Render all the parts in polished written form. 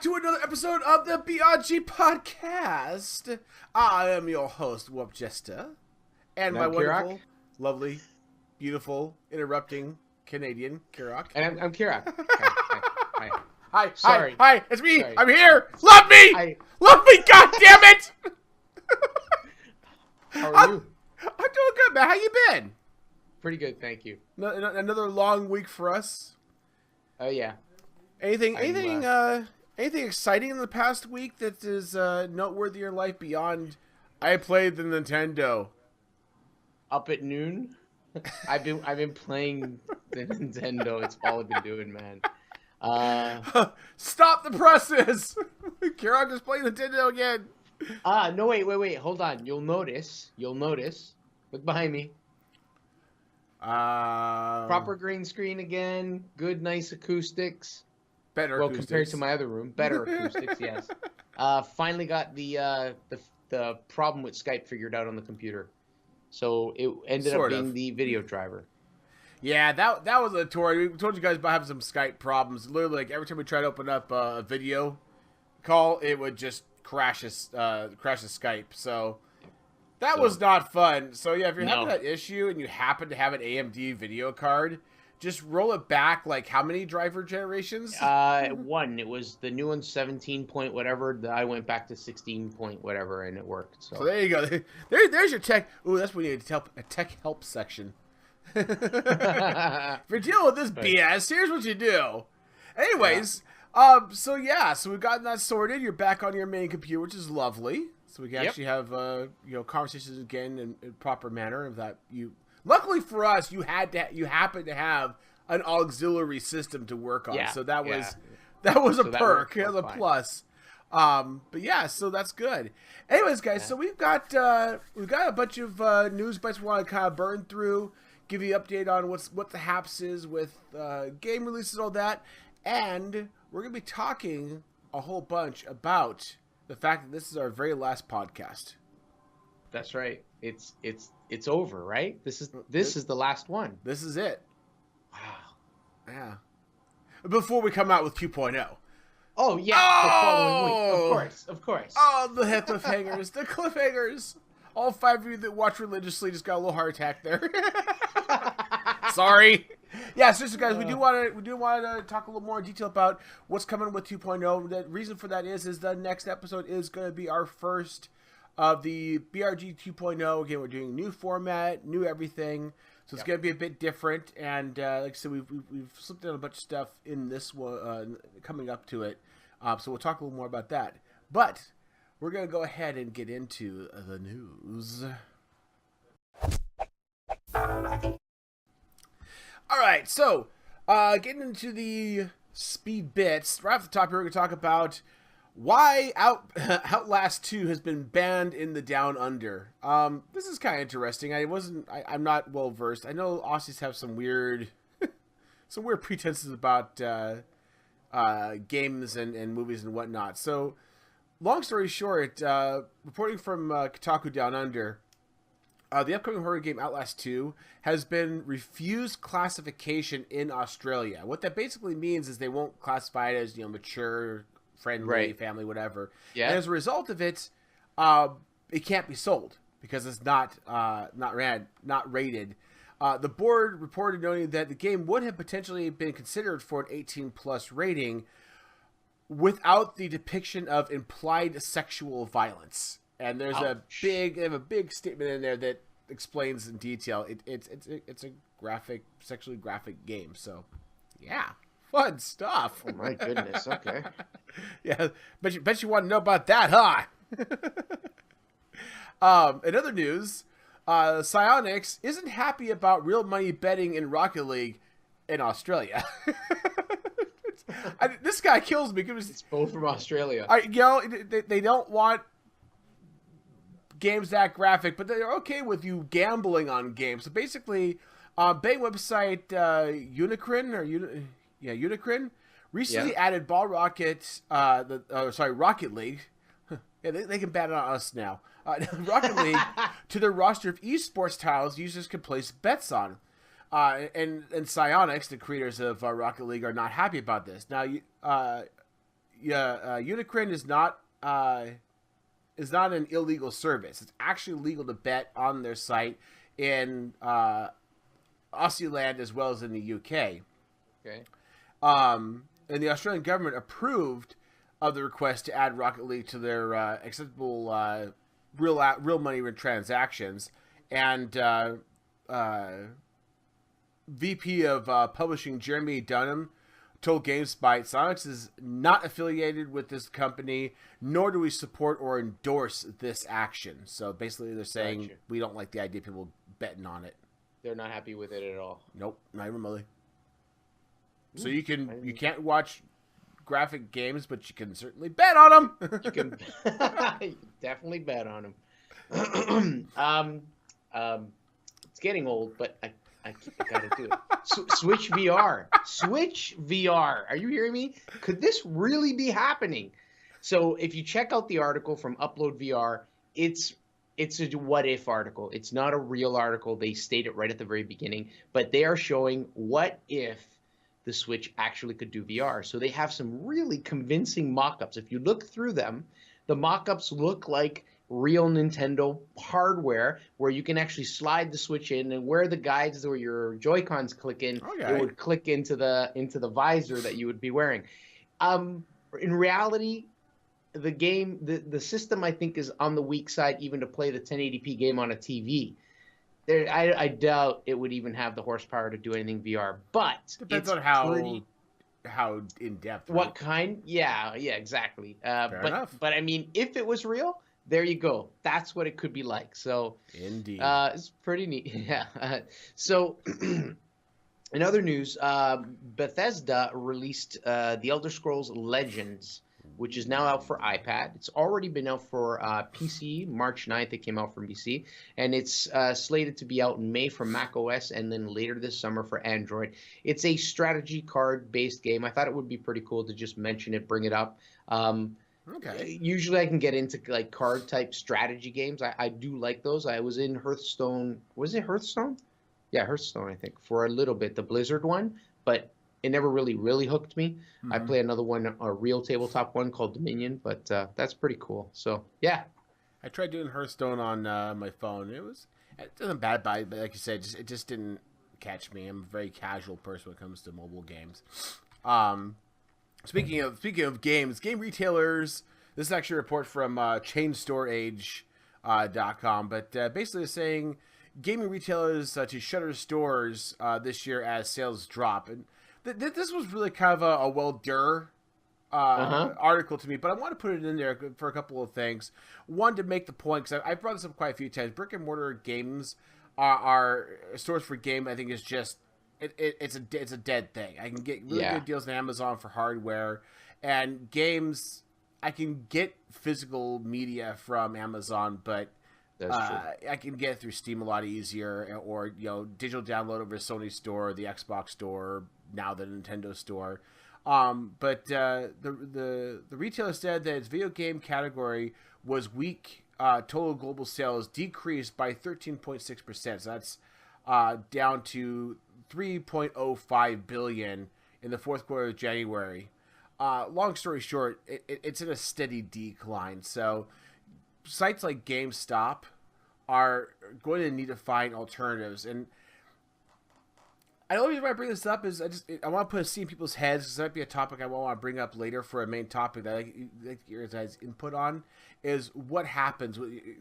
to another episode of the BRG Podcast. I am your host, Whoop Jester, and my wonderful, lovely, beautiful, interrupting Canadian, Kirak. And I'm Kirak. Hi. Hi. Sorry. Hi, it's me. Sorry. I'm here. Love me. Love me, God damn it. How are you? I'm doing good, man. How you been? Pretty good, thank you. Another long week for us. Oh, yeah. Anything exciting in the past week that is noteworthy in your life beyond I played the Nintendo? Up at noon, I've been playing the Nintendo. It's all I've been doing, man. Stop the presses! Kirak is playing Nintendo again. No, wait. Hold on. You'll notice. Look behind me. Proper green screen again. Good, nice acoustics. Better well, acoustics. Compared to my other room. Better acoustics, yes. Finally got the problem with Skype figured out on the computer. So it ended up being the video driver. Yeah, that was a tour. We told you guys about having some Skype problems. Literally, like, every time we tried to open up a video call, it would just crash the Skype. So that was not fun. So yeah, if you're having that issue and you happen to have an AMD video card, just roll it back, like, how many driver generations? One. It was the new one, 17 point whatever. I went back to 16 point whatever, and it worked. So there you go. There's your tech. Ooh, that's what you need to tell a tech help section. If you're dealing with this BS, here's what you do. Anyways, so we've gotten that sorted. You're back on your main computer, which is lovely. So we can actually have conversations again in proper manner. Of that you. Luckily for us, you happen to have an auxiliary system to work on, so that was a perk. That was a plus. But yeah, so that's good. Anyways, guys, so we've got a bunch of news bites we want to kind of burn through, give you an update on what the haps is with game releases and all that, and we're gonna be talking a whole bunch about the fact that this is our very last podcast. That's right. It's over, right? This is the last one. This is it. Wow. Yeah. Before we come out with 2.0. Oh yeah, the following week. Of course. Oh, the cliffhangers, the cliffhangers. All 5 of you that watch religiously just got a little heart attack there. Sorry. Yeah, seriously, guys, we do want to talk a little more in detail about what's coming with 2.0. The reason for that is the next episode is going to be our first of the BRG 2.0. Again, we're doing new format, new everything, so it's going to be a bit different. And like I said, we've slipped in a bunch of stuff in this one coming up to it, so we'll talk a little more about that. But we're going to go ahead and get into the news. All right, so getting into the speed bits. Right off the top here, we're going to talk about why Outlast 2 has been banned in the Down Under. This is kind of interesting. I'm not well versed. I know Aussies have some weird pretenses about games and movies and whatnot. So, long story short, reporting from Kotaku Down Under, the upcoming horror game Outlast 2 has been refused classification in Australia. What that basically means is they won't classify it as mature, friendly, family, whatever. Yeah. And as a result of it, it can't be sold because it's not rated. The board reported noting that the game would have potentially been considered for an 18+ rating without the depiction of implied sexual violence. And there's a big statement in there that explains in detail. It's a sexually graphic game. So, yeah. Fun stuff. Oh my goodness. Okay. Yeah, bet you want to know about that, huh? In other news, Psyonix isn't happy about real money betting in Rocket League in Australia. This guy kills me because it's both from Australia. They don't want games that graphic, but they're okay with you gambling on games. So basically, betting website Unicrin recently added Ball Rocket, Rocket League. Yeah, they can bat it on us now. Rocket League to their roster of esports titles users can place bets on. And Psyonix, the creators of Rocket League, are not happy about this. Now, Unicron is not an illegal service. It's actually legal to bet on their site in Aussie land as well as in the UK. Okay. And the Australian government approved of the request to add Rocket League to their acceptable real money transactions. And VP of Publishing Jeremy Dunham told GameSpot, Sonics is not affiliated with this company, nor do we support or endorse this action. So basically they're saying we don't like the idea of people betting on it. They're not happy with it at all. Nope, not even remotely. So you can't watch graphic games, but you can certainly bet on them. You can definitely bet on them. It's getting old, but I gotta do it. Switch VR. Switch VR. Are you hearing me? Could this really be happening? So if you check out the article from Upload VR, it's a what if article. It's not a real article. They state it right at the very beginning, but they are showing what if the Switch actually could do VR. So they have some really convincing mock-ups. If you look through them, the mock-ups look like real Nintendo hardware where you can actually slide the Switch in, and where the guides or your Joy-Cons click in, it would click into the visor that you would be wearing. In reality, the game, the system I think is on the weak side even to play the 1080p game on a TV. I doubt it would even have the horsepower to do anything VR, but depends on how in depth. Right? What kind? Yeah, exactly. Fair enough. But I mean, if it was real, there you go. That's what it could be like. So indeed, it's pretty neat. Yeah. So in other news, Bethesda released The Elder Scrolls Legends, which is now out for iPad. It's already been out for PC. March 9th, it came out from PC. And it's slated to be out in May for Mac OS and then later this summer for Android. It's a strategy card-based game. I thought it would be pretty cool to just mention it, bring it up. Okay. Usually I can get into like card-type strategy games. I do like those. I was in Hearthstone. Was it Hearthstone? Yeah, Hearthstone, I think, for a little bit. The Blizzard one. But it never really hooked me. I play another one, a real tabletop one called Dominion, but that's pretty cool. So yeah, I tried doing Hearthstone on my phone. It wasn't bad, but like you said, it just didn't catch me. I'm a very casual person when it comes to mobile games. Speaking of games, game retailers. This is actually a report from ChainStoreAge.com, but basically saying gaming retailers to shutter stores this year as sales drop. And this was really kind of a article to me, but I want to put it in there for a couple of things. One, to make the point, because I've brought this up quite a few times, brick and mortar games are stores for game. I think is just it's a dead thing. I can get really good deals on Amazon for hardware, and games I can get physical media from Amazon, but I can get it through Steam a lot easier, or digital download over Sony store, the Xbox store, now the Nintendo store. But the retailer said that its video game category was weak. Total global sales decreased by 13.6%. So that's down to $3.05 billion in the fourth quarter of January. Long story short, it's in a steady decline. So sites like GameStop are going to need to find alternatives. And the only reason why I bring this up is I want to put a seed in people's heads. This might be a topic I want to bring up later for a main topic that I like to get your guys' input on, is what happens.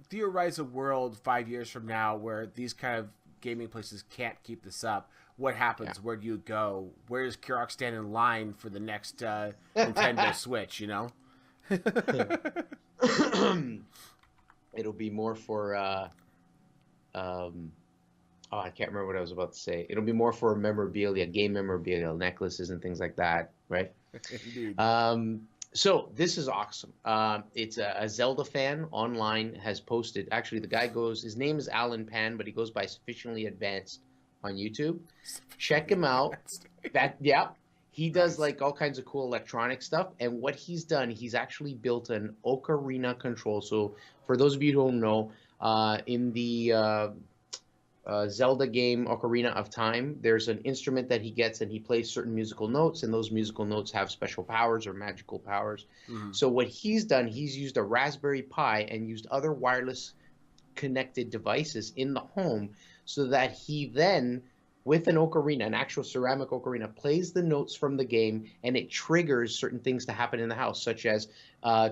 Theorize a world 5 years from now where these kind of gaming places can't keep this up. What happens? Yeah. Where do you go? Where does Kirok stand in line for the next Nintendo Switch, It'll be more for I can't remember what I was about to say. It'll be more for memorabilia, game memorabilia, necklaces and things like that, right? Indeed. So this is awesome. It's a Zelda fan online has posted. Actually, the guy his name is Alan Pan, but he goes by Sufficiently Advanced on YouTube. Check him out. He does like all kinds of cool electronic stuff. And what he's done, he's actually built an Ocarina control. So for those of you who don't know, in the Zelda game, Ocarina of Time, there's an instrument that he gets and he plays certain musical notes, and those musical notes have special powers or magical powers. Mhm. So what he's done, he's used a Raspberry Pi and used other wireless connected devices in the home so that he then, with an ocarina, an actual ceramic ocarina, plays the notes from the game, and it triggers certain things to happen in the house, such as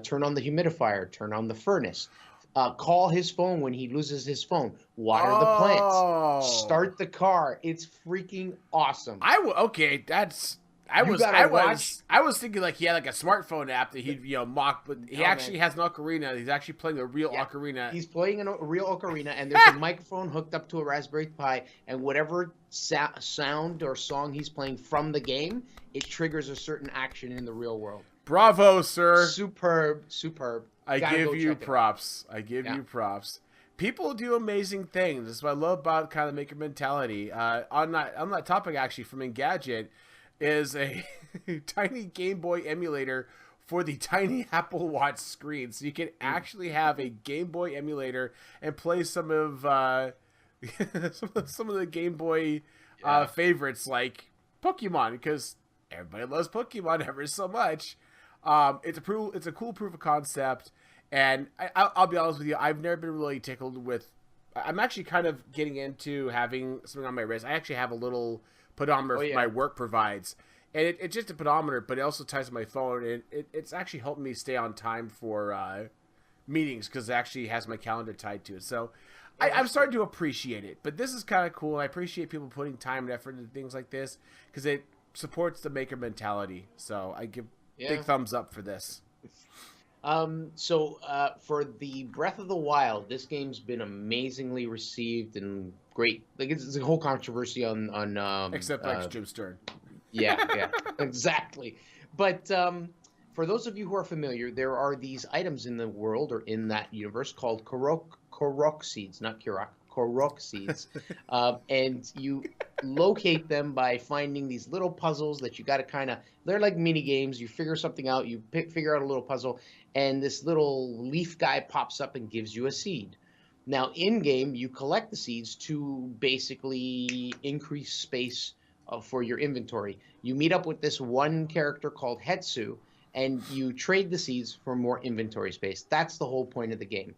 turn on the humidifier, turn on the furnace, call his phone when he loses his phone, water the plants, start the car. It's freaking awesome. Okay, that's I You was gotta I watch- was I was thinking like he had like a smartphone app that he'd mock, but he No, actually man. has an ocarina. He's actually playing a real Yeah. ocarina. He's playing a real ocarina, and there's a microphone hooked up to a Raspberry Pi, and whatever sound or song he's playing from the game, it triggers a certain action in the real world. Bravo, sir! Superb, superb. I Gotta go give you check it out. props. I give Yeah. you props. People do amazing things. That's what I love about kind of maker mentality. On that topic, actually, from Engadget, is a tiny Game Boy emulator for the tiny Apple Watch screen, so you can actually have a Game Boy emulator and play some of some of the Game Boy Yeah. favorites like Pokemon, because everybody loves Pokemon ever so much. It's a cool proof of concept, and I'll be honest with you, I've never been really tickled with. I'm actually kind of getting into having something on my wrist. I actually have a little pedometer my work provides, and it's just a pedometer, but it also ties to my phone, and it's actually helping me stay on time for meetings because it actually has my calendar tied to it. So I'm starting to appreciate it, but this is kind of cool. I appreciate people putting time and effort into things like this because it supports the maker mentality. So I give big thumbs up for this. So for the Breath of the Wild, this game's been amazingly received and great. Like it's a whole controversy on Except like Jim Stern. yeah, exactly. But for those of you who are familiar, there are these items in the world or in that universe called Korok seeds, not Korok seeds, and you locate them by finding these little puzzles that you got to kind of. They're like mini games. You figure something out. You figure out a little puzzle, and this little leaf guy pops up and gives you a seed. Now, in game, you collect the seeds to basically increase space for your inventory. You meet up with this one character called Hetsu, and you trade the seeds for more inventory space. That's the whole point of the game.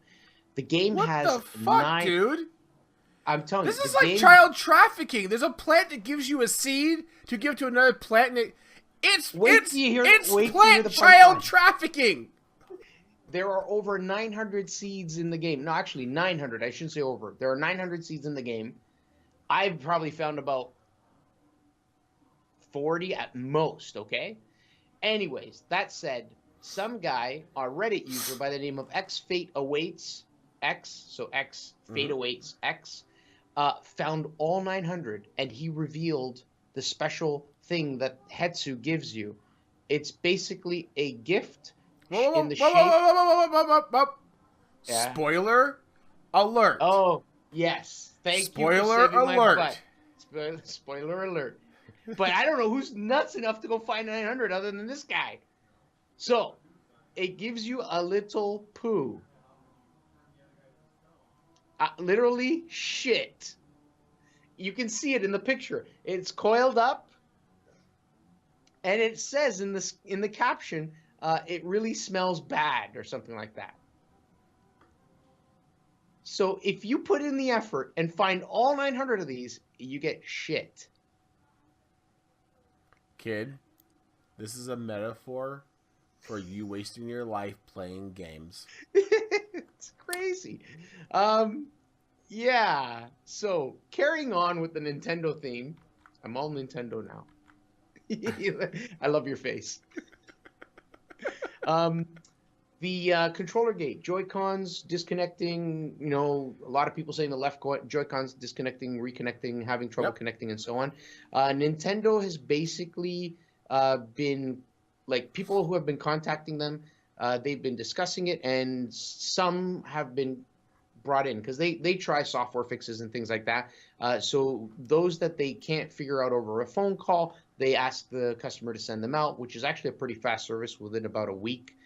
The game What has the fuck, dude? I'm telling you, This is the like game... child trafficking. There's a plant that gives you a seed to give to another plant, and it's plant child trafficking. There are over 900 seeds in the game. No, actually 900. I shouldn't say over. There are 900 seeds in the game. I've probably found about 40 at most, okay? Anyways, that said, some guy, a Reddit user by the name of Fate Awaits X, Fate Awaits X, found all 900, and he revealed the special thing that Hetsu gives you. It's basically a gift in the shape... Yeah. Spoiler alert. Oh, yes. Thank Spoiler you for saving alert. my butt. Spoiler alert. But I don't know who's nuts enough to go find 900 other than this guy. So, it gives you a little poo. Literally shit. You can see it in the picture. It's coiled up, and it says in the caption, it really smells bad or something like that. So if you put in the effort and find all 900 of these, you get shit. Kid, this is a metaphor for you wasting your life playing games. It's crazy. Yeah. So carrying on with the Nintendo theme, I'm all Nintendo now. I love your face. The controller gate, Joy-Cons disconnecting, a lot of people saying the left Joy-Cons disconnecting, reconnecting, having trouble connecting, and so on. Nintendo has basically been, like, people who have been contacting them, they've been discussing it, and some have been brought in because they try software fixes and things like that. So those that they can't figure out over a phone call, they ask the customer to send them out, which is actually a pretty fast service within about a week.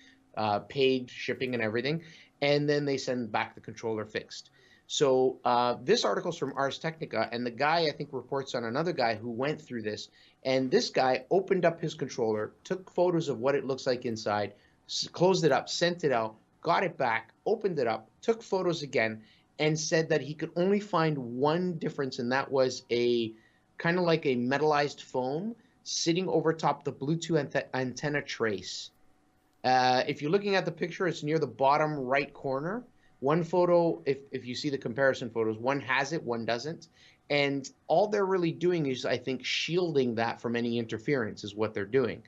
Paid shipping and everything, and then they send back the controller fixed. So this article's from Ars Technica, and the guy, I think, reports on another guy who went through this. And this guy opened up his controller, took photos of what it looks like inside, closed it up, sent it out, got it back, opened it up, took photos again, and said that he could only find one difference, and that was a kind of like a metallized foam sitting over top the Bluetooth antenna trace. If you're looking at the picture, it's near the bottom right corner. One photo, if you see the comparison photos, one has it, one doesn't. And all they're really doing is, I think, shielding that from any interference is what they're doing.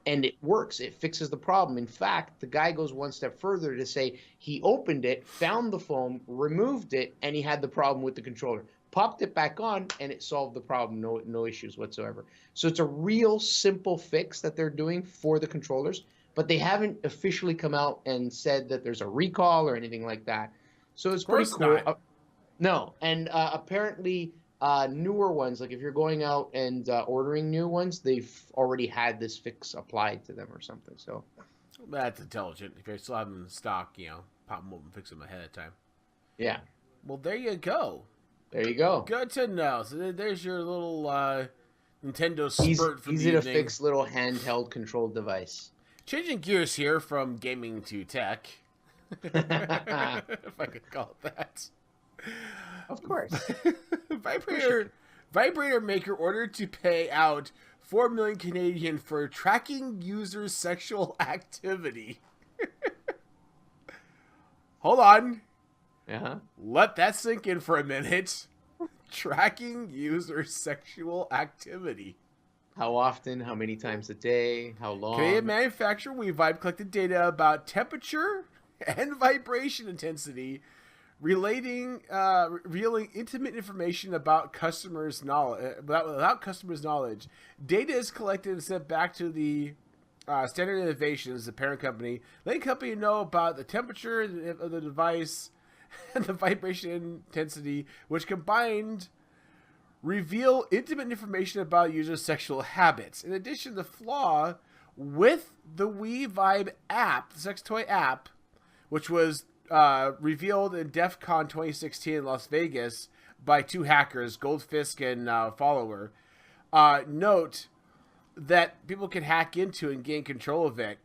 And it works. It fixes the problem. In fact, the guy goes one step further to say he opened it, found the foam, removed it, and he had the problem with the controller. Popped it back on, and it solved the problem. No issues whatsoever. So it's a real simple fix that they're doing for the controllers, but they haven't officially come out and said that there's a recall or anything like that. So it's pretty cool. No, and apparently newer ones, like if you're going out and ordering new ones, they've already had this fix applied to them or something. So that's intelligent. If you still have them in stock, pop them up and fix them ahead of time. Yeah. Well, there you go. There you go. Good to know. So there's your little Nintendo spurt for the easy to evening. fix little handheld controlled device. Changing gears here from gaming to tech, if I could call it that. Of course. Vibrator maker ordered to pay out 4 million Canadian for tracking users' sexual activity. Hold on. Uh-huh. Let that sink in for a minute. Tracking users' sexual activity. How often? How many times a day? How long? Canadian manufacturer WeVibe collected data about temperature and vibration intensity, revealing intimate information about customers' knowledge. Without customers' knowledge, data is collected and sent back to the Standard Innovations, the parent company, letting the company know about the temperature of the device and the vibration intensity, which combined reveal intimate information about users' sexual habits. In addition, the flaw with the WeVibe app, the sex toy app, which was revealed in DEF CON 2016 in Las Vegas by two hackers, Goldfisk and Follower, note that people can hack into and gain control of it.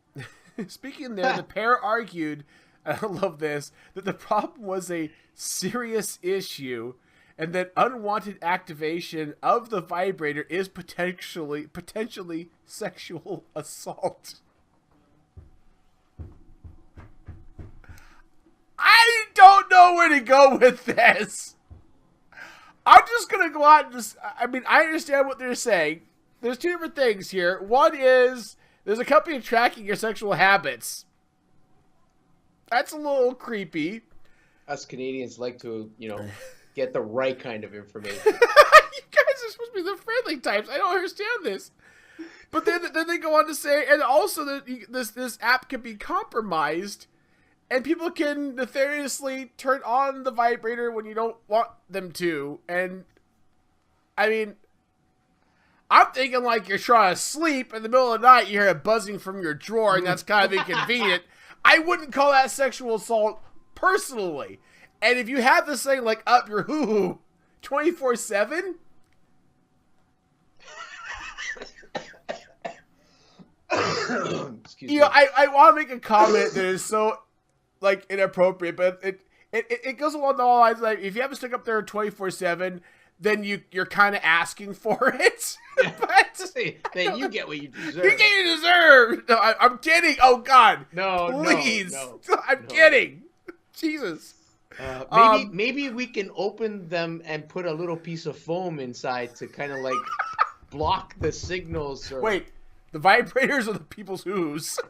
Speaking there, the pair argued, and I love this, that the problem was a serious issue and that unwanted activation of the vibrator is potentially sexual assault. I don't know where to go with this. I'm just going to go out and I understand what they're saying. There's two different things here. One is there's a company tracking your sexual habits. That's a little creepy. Us Canadians like to, get the right kind of information. You guys are supposed to be the friendly types. I don't understand this. But then they go on to say, and also that this app can be compromised, and people can nefariously turn on the vibrator when you don't want them to. And I mean, I'm thinking like you're trying to sleep in the middle of the night, you hear it buzzing from your drawer, and that's kind of inconvenient. I wouldn't call that sexual assault personally. And if you have this thing like up your hoo-hoo 24/7, excuse me. I want to make a comment that is so inappropriate, but it goes along the lines like if you have a stick up there 24/7, then you're kind of asking for it. But then you get what you deserve. You get what you deserve. No, I'm kidding. Oh God, no, please, no. I'm kidding. Jesus. Maybe we can open them and put a little piece of foam inside to kind of block the signals. Wait, the vibrators or the people's who's? The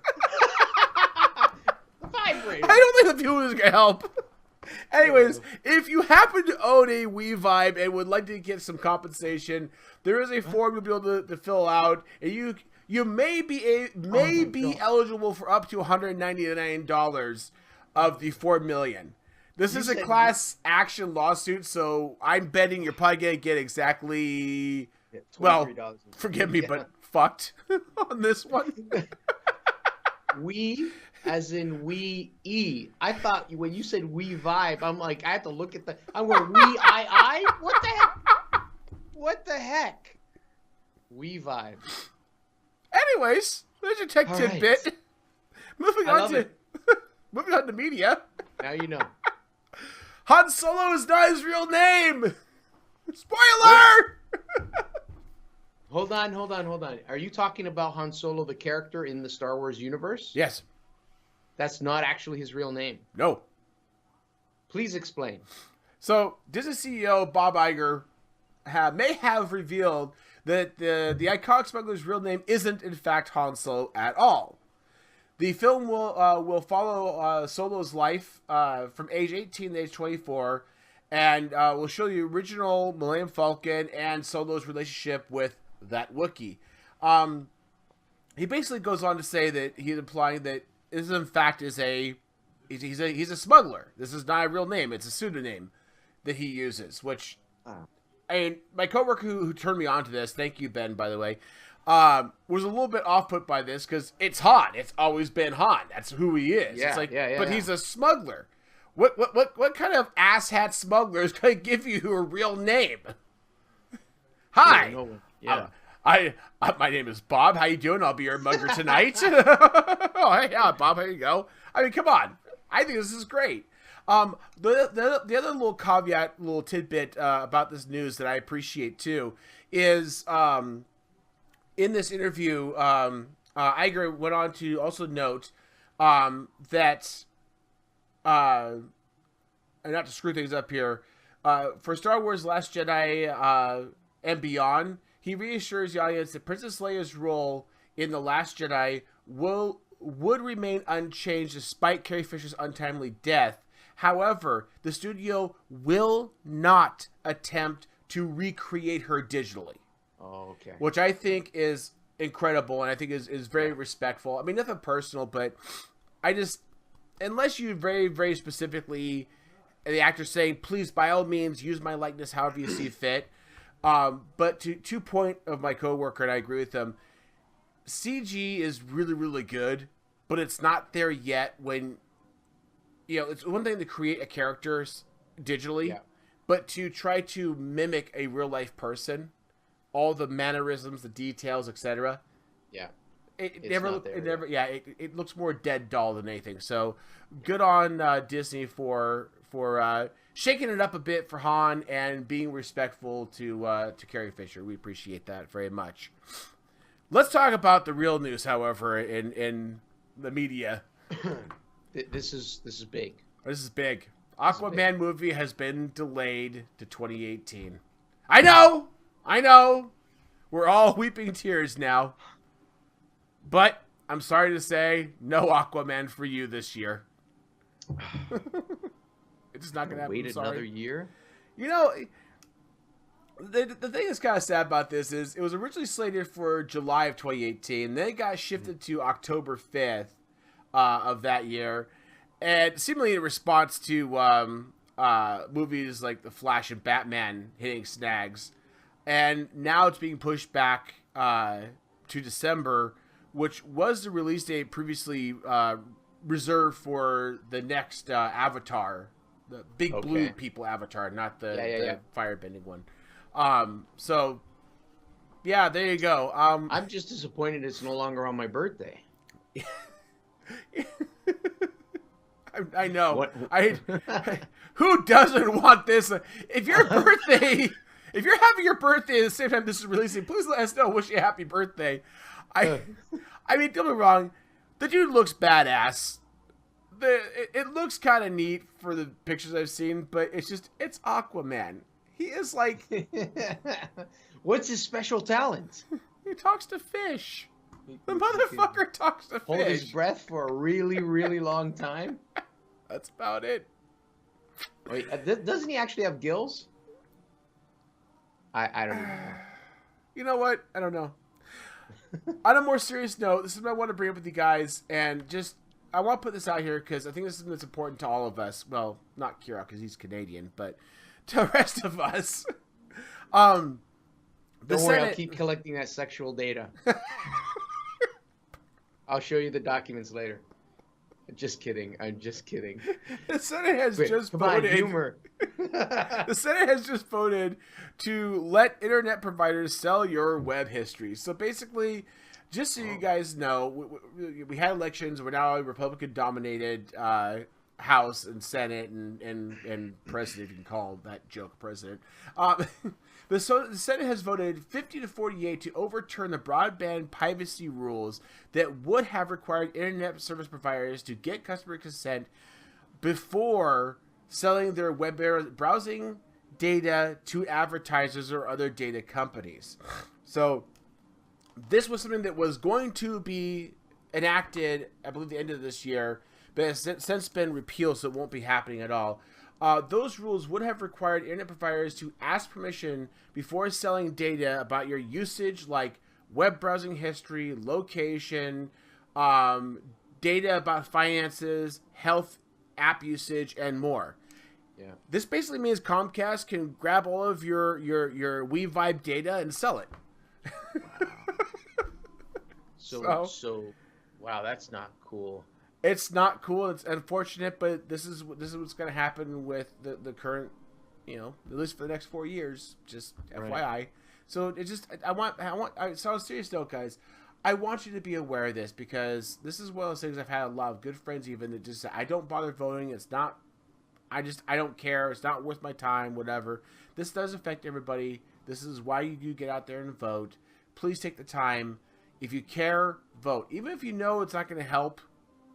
vibrators. I don't think the people's gonna help. Anyways, if you happen to own a WeVibe and would like to get some compensation, there is a form you'll be able to fill out, and you may be eligible for up to $199 of the $4 million. This is a class action lawsuit, so I'm betting you're probably going to get exactly, well, forgive me, but fucked on this one. We, as in we e. I thought when you said we vibe, I'm like, I have to look at the. I'm going we I. What the heck? What the heck? We vibe. Anyways, there's your tech tidbit. Right. Moving on to media. Now you know. Han Solo is not his real name. Spoiler! Hold on. Are you talking about Han Solo, the character in the Star Wars universe? Yes. That's not actually his real name. No. Please explain. So, Disney CEO Bob Iger may have revealed that the iconic smuggler's real name isn't, in fact, Han Solo at all. The film will follow Solo's life from age 18 to age 24, and will show the original Millennium Falcon and Solo's relationship with that Wookiee. He basically goes on to say that he's implying that this, in fact, he's a smuggler. This is not a real name; it's a pseudonym that he uses. Which, I mean, my coworker who turned me on to this, thank you, Ben, by the way, was a little bit off-put by this because it's Han. It's always been Han. That's who he is. Yeah, it's like, yeah, but he's a smuggler. What kind of asshat smuggler is going to give you a real name? Hi. Yeah. My name is Bob. How you doing? I'll be your mugger tonight. Oh, hey, yeah, Bob. Here you go. I mean, come on. I think this is great. The other little caveat, little tidbit about this news that I appreciate too is in this interview, Iger went on to also note that, and not to screw things up here, for Star Wars Last Jedi and beyond, he reassures the audience that Princess Leia's role in The Last Jedi would remain unchanged despite Carrie Fisher's untimely death. However, the studio will not attempt to recreate her digitally. Oh, okay. Which I think is incredible and I think is very respectful. I mean, nothing personal, but I just, unless you very, very specifically, the actor saying, please, by all means, use my likeness however you see fit. But to point of my coworker, and I agree with him, CG is really, really good, but it's not there yet when, you know, it's one thing to create a character digitally, but to try to mimic a real life person, all the mannerisms, the details, etc. Yeah. It looks more dead doll than anything. So good on Disney for shaking it up a bit for Han and being respectful to Carrie Fisher. We appreciate that very much. Let's talk about the real news, however, in the media. This is big. This is big. Aquaman movie has been delayed to 2018. I know. We're all weeping tears now. But I'm sorry to say, no Aquaman for you this year. It's just not going to happen. Wait another year? You know, the thing that's kind of sad about this is it was originally slated for July of 2018. Then it got shifted to October 5th of that year. And seemingly in response to movies like The Flash and Batman hitting snags. And now it's being pushed back to December, which was the release date previously reserved for the next Avatar, the big blue people Avatar, not the firebending one. So, yeah, there you go. I'm just disappointed it's no longer on my birthday. I know. Who doesn't want this? If your birthday... If you're having your birthday at the same time this is releasing, please let us know. Wish you a happy birthday. I mean, don't be wrong. The dude looks badass. It looks kind of neat for the pictures I've seen, but it's Aquaman. He is like... What's his special talent? He talks to fish. The motherfucker talks to fish. Hold his breath for a really, really long time? That's about it. Wait, doesn't he actually have gills? I don't know. You know what? I don't know. On a more serious note, this is what I want to bring up with you guys, and just I want to put this out here because I think this is something that's important to all of us. Well, not Kira because he's Canadian, but to the rest of us. Don't worry, I'll keep collecting that sexual data. I'll show you the documents later. Just kidding. I'm just kidding. The Senate has just come voted. on, humor. The Senate has just voted to let internet providers sell your web history. So basically, just so you guys know, we had elections. We're now a Republican-dominated House and Senate and President, if you can call that joke President. The Senate has voted 50 to 48 to overturn the broadband privacy rules that would have required internet service providers to get customer consent before selling their web browsing data to advertisers or other data companies. So this was something that was going to be enacted, I believe, the end of this year, but has since been repealed, so it won't be happening at all. Those rules would have required internet providers to ask permission before selling data about your usage, like web browsing history, location, data about finances, health, app usage, and more. Yeah. This basically means Comcast can grab all of your WeVibe data and sell it. Wow. So, wow, that's not cool. It's not cool. It's unfortunate, but this is what's going to happen with the current, at least for the next 4 years. Just FYI. Right. So it just so on a serious note, guys, I want you to be aware of this because this is one of those things I've had a lot of good friends even that just say, I don't bother voting. It's not. I don't care. It's not worth my time. Whatever. This does affect everybody. This is why you do get out there and vote. Please take the time. If you care, vote. Even if you know it's not going to help.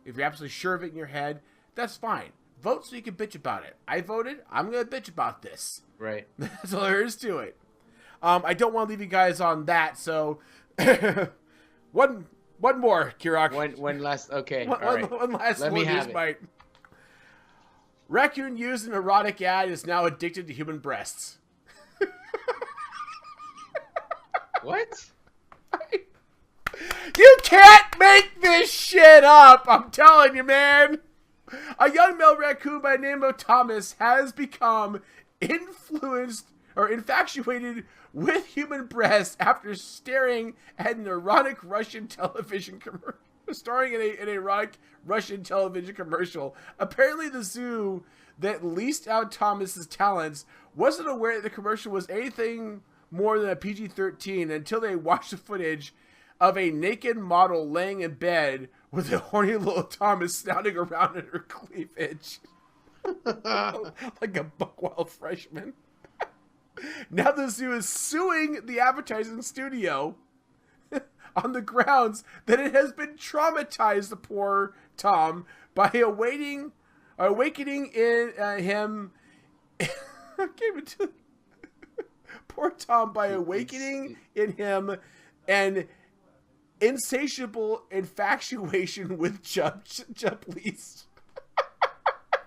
If you're absolutely sure of it in your head, that's fine. Vote so you can bitch about it. I voted. I'm going to bitch about this. Right. That's all there is to it. I don't want to leave you guys on that, so one more, Kirok. One last. Okay. One last. Let me have it. Raccoon used an erotic ad is now addicted to human breasts. What? You can't make this shit up! I'm telling you, man! A young male raccoon by the name of Thomas has become infatuated with human breasts after staring at an erotic Russian television commercial. Starring in an erotic Russian television commercial. Apparently the zoo that leased out Thomas's talents wasn't aware that the commercial was anything more than a PG-13 until they watched the footage of a naked model laying in bed with a horny little Thomas snouting around in her cleavage. Like a buck-wild freshman. Now the zoo is suing the advertising studio on the grounds that it has been traumatized, the poor Tom, by awakening in him. Poor Tom, by awakening in him an insatiable infatuation with jump lease.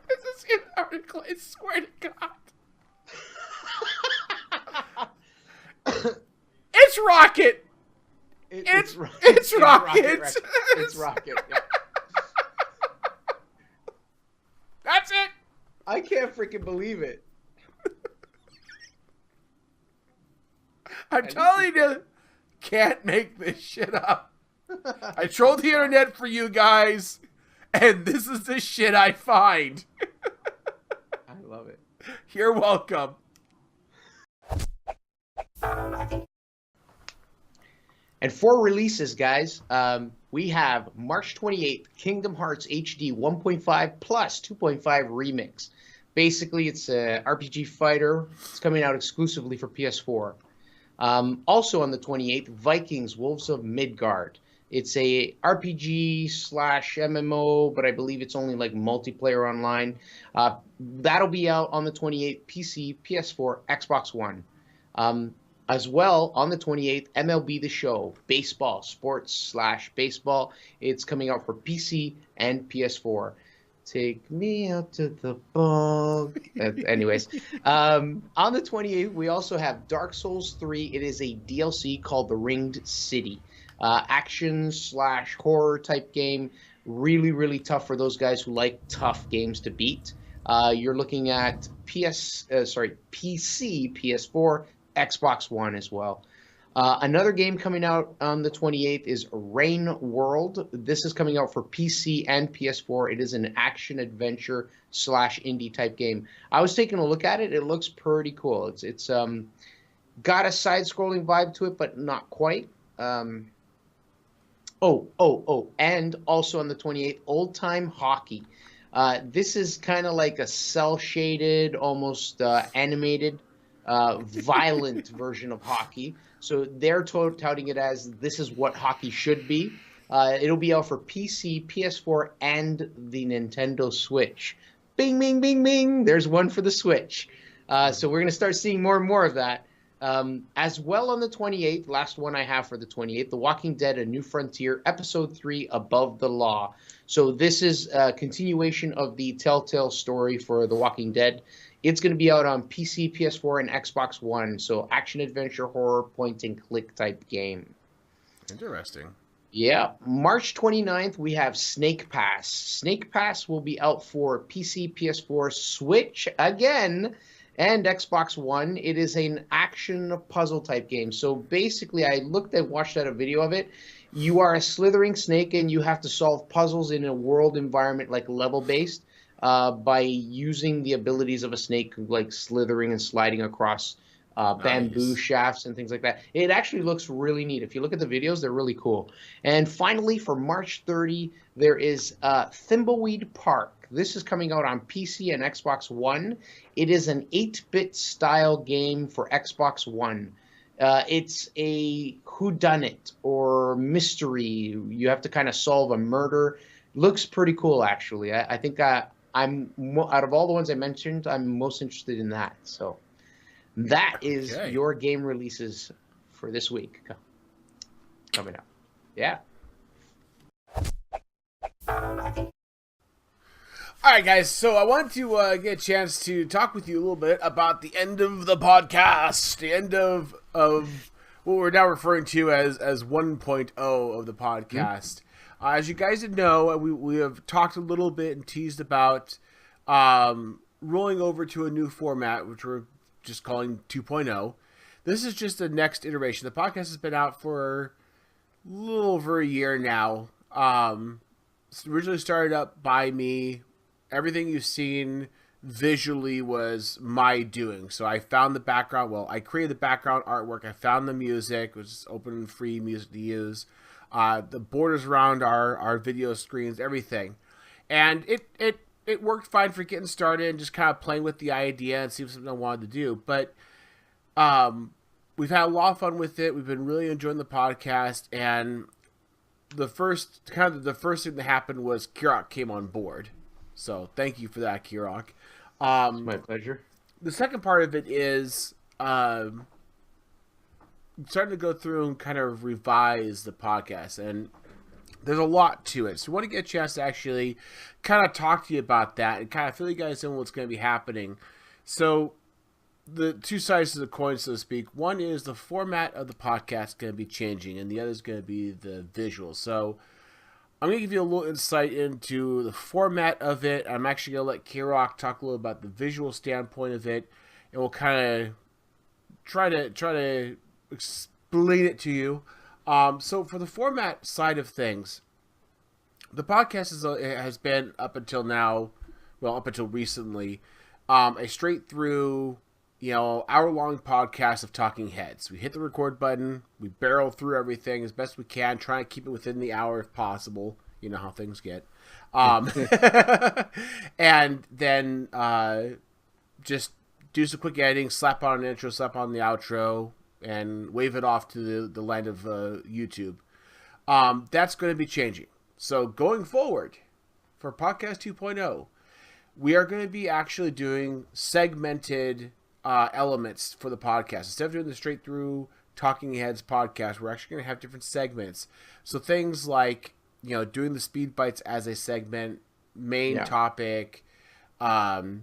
This is an article, I swear to God. It's Rocket. It's Rocket. It's Rocket. Yeah. That's it. I can't freaking believe it. I'm telling you, can't make this shit up. I trolled the internet for you guys, and this is the shit I find. I love it. You're welcome. And for releases, guys, we have March 28th, Kingdom Hearts HD 1.5 plus 2.5 Remix. Basically, it's a RPG fighter. It's coming out exclusively for PS4. Also on the 28th, Vikings Wolves of Midgard. It's a RPG / MMO, but I believe it's only like multiplayer online. That'll be out on the 28th, PC, PS4, Xbox One. As well, on the 28th, MLB The Show, baseball, sports / baseball. It's coming out for PC and PS4. Take me out to the ball. Anyways, on the 28th, we also have Dark Souls 3. It is a DLC called The Ringed City. Action / horror type game. Really, really tough for those guys who like tough games to beat. You're looking at PC, PS4, Xbox One as well. Another game coming out on the 28th is Rain World. This is coming out for PC and PS4. It is an action adventure / indie type game. I was taking a look at it. It looks pretty cool. It's got a side-scrolling vibe to it, but not quite. And also on the 28th, Old Time Hockey. This is kind of like a cel-shaded, almost animated, violent version of hockey. So they're touting it as this is what hockey should be. It'll be out for PC, PS4, and the Nintendo Switch. Bing, bing, bing, bing. There's one for the Switch. So we're going to start seeing more and more of that. As well on the 28th, last one I have for the 28th, The Walking Dead, A New Frontier, Episode 3, Above the Law. So this is a continuation of the Telltale story for The Walking Dead. It's going to be out on PC, PS4, and Xbox One. So action, adventure, horror, point-and-click type game. Interesting. Yeah. March 29th, we have Snake Pass. Snake Pass will be out for PC, PS4, Switch again, and Xbox One. It is an action puzzle type game. So basically, I watched a video of it. You are a slithering snake, and you have to solve puzzles in a world environment, like level-based, by using the abilities of a snake, like slithering and sliding across bamboo shafts and things like that. It actually looks really neat. If you look at the videos, they're really cool. And finally, for March 30, there is Thimbleweed Park. This is coming out on PC and Xbox One. It is an 8-bit style game for Xbox One. It's a whodunit or mystery. You have to kind of solve a murder. Looks pretty cool, actually. I think I'm out of all the ones I mentioned, I'm most interested in that. So that is your game releases for this week coming up. Yeah. All right, guys. So I wanted to get a chance to talk with you a little bit about the end of the podcast, the end of what we're now referring to as 1.0 of the podcast. Mm-hmm. As you guys know, we have talked a little bit and teased about rolling over to a new format, which we're just calling 2.0. This is just the next iteration. The podcast has been out for a little over a year now. Originally started up by me. Everything you've seen visually was my doing. So I found the background. Well, I created the background artwork. I found the music, which is open and free music to use. The borders around our video screens, everything. And it worked fine for getting started and just kind of playing with the idea and seeing something I wanted to do. But we've had a lot of fun with it. We've been really enjoying the podcast. And the first thing that happened was Kirok came on board. So thank you for that, Kirok. It's my pleasure. The second part of it is starting to go through and kind of revise the podcast, and there's a lot to it. So we want to get a chance to actually kind of talk to you about that and kind of fill you guys in what's going to be happening. So the two sides of the coin, so to speak. One is the format of the podcast is going to be changing, and the other is going to be the visuals. So I'm going to give you a little insight into the format of it. I'm actually going to let Kirok talk a little about the visual standpoint of it, and we'll kind of try to explain it to you. So for the format side of things, the podcast has been up until now, well, up until recently, a straight through, hour-long podcast of talking heads. We hit the record button, we barrel through everything as best we can, try and keep it within the hour if possible. You know how things get. And then just do some quick editing, slap on an intro, slap on the outro, and wave it off to the land of YouTube. That's going to be changing. So going forward, for Podcast 2.0, we are going to be actually doing segmented elements for the podcast. Instead of doing the straight through Talking Heads podcast, we're actually going to have different segments. So things like, doing the speed bites as a segment, main topic, things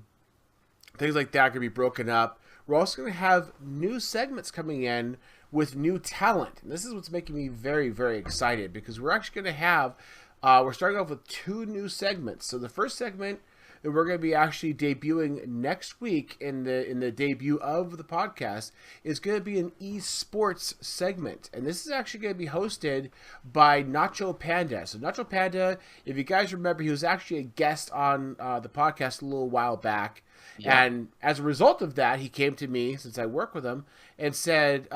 like that are going to be broken up. We're also going to have new segments coming in with new talent. And this is what's making me very, very excited, because we're actually going to have, we're starting off with 2 new segments. So the first segment that we're going to be actually debuting next week in the debut of the podcast is going to be an esports segment, and this is actually going to be hosted by Nacho Panda. So Nacho Panda, if you guys remember, he was actually a guest on the podcast a little while back. Yeah. And as a result of that, he came to me, since I work with him, and said,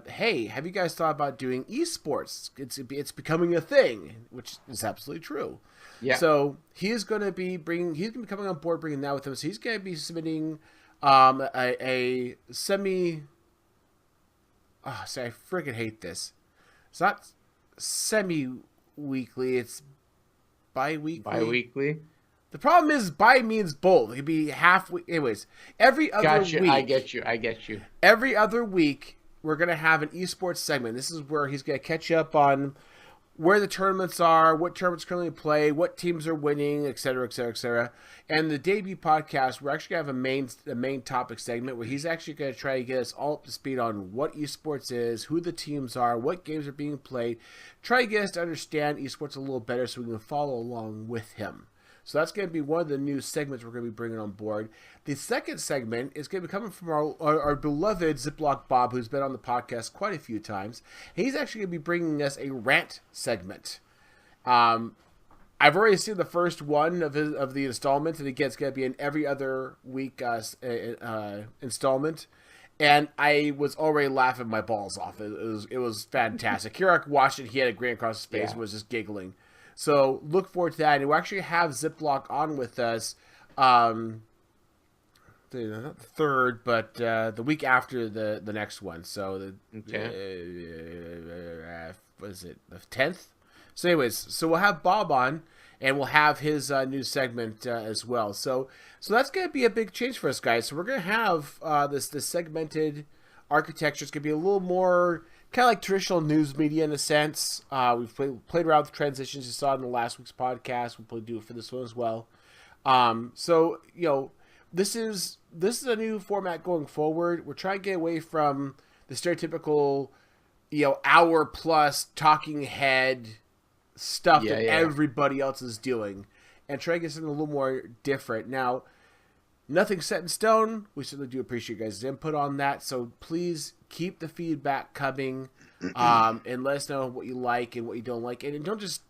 hey, have you guys thought about doing esports? It's becoming a thing, which is absolutely true. Yeah. So he's going to be coming on board, bringing that with him. So he's going to be submitting a semi... Oh, sorry, I freaking hate this. It's not semi-weekly, it's bi-weekly. Bi-weekly? The problem is bi means both. It could be half week. Anyways, every other week. I get you. Every other week, we're going to have an esports segment. This is where he's going to catch up on where the tournaments are, what tournaments currently play, what teams are winning, etc., etc., etc. And the debut podcast, we're actually going to have a main topic segment where he's actually going to try to get us all up to speed on what esports is, who the teams are, what games are being played, try to get us to understand esports a little better so we can follow along with him. So that's going to be one of the new segments we're going to be bringing on board. The second segment is going to be coming from our beloved Ziploc Bob, who's been on the podcast quite a few times. And he's actually going to be bringing us a rant segment. I've already seen the first one of the installments, and again, it's going to be an every other week installment. And I was already laughing my balls off. It was fantastic. Kirak watched it. He had a grin across his face and was just giggling. So look forward to that. And we'll actually have Ziploc on with us not the third, but the week after the next one. So what is it, the 10th? So anyways, so we'll have Bob on, and we'll have his new segment as well. So that's going to be a big change for us, guys. So we're going to have this segmented architecture. It's going to be a little more kind of like traditional news media in a sense. We've played around with transitions you saw in the last week's podcast. We'll probably do it for this one as well. So, this is a new format going forward. We're trying to get away from the stereotypical, hour plus talking head stuff that everybody else is doing, and try to get something a little more different. Now, nothing's set in stone. We certainly do appreciate you guys' input on that. So please keep the feedback coming, and let us know what you like and what you don't like. And don't just...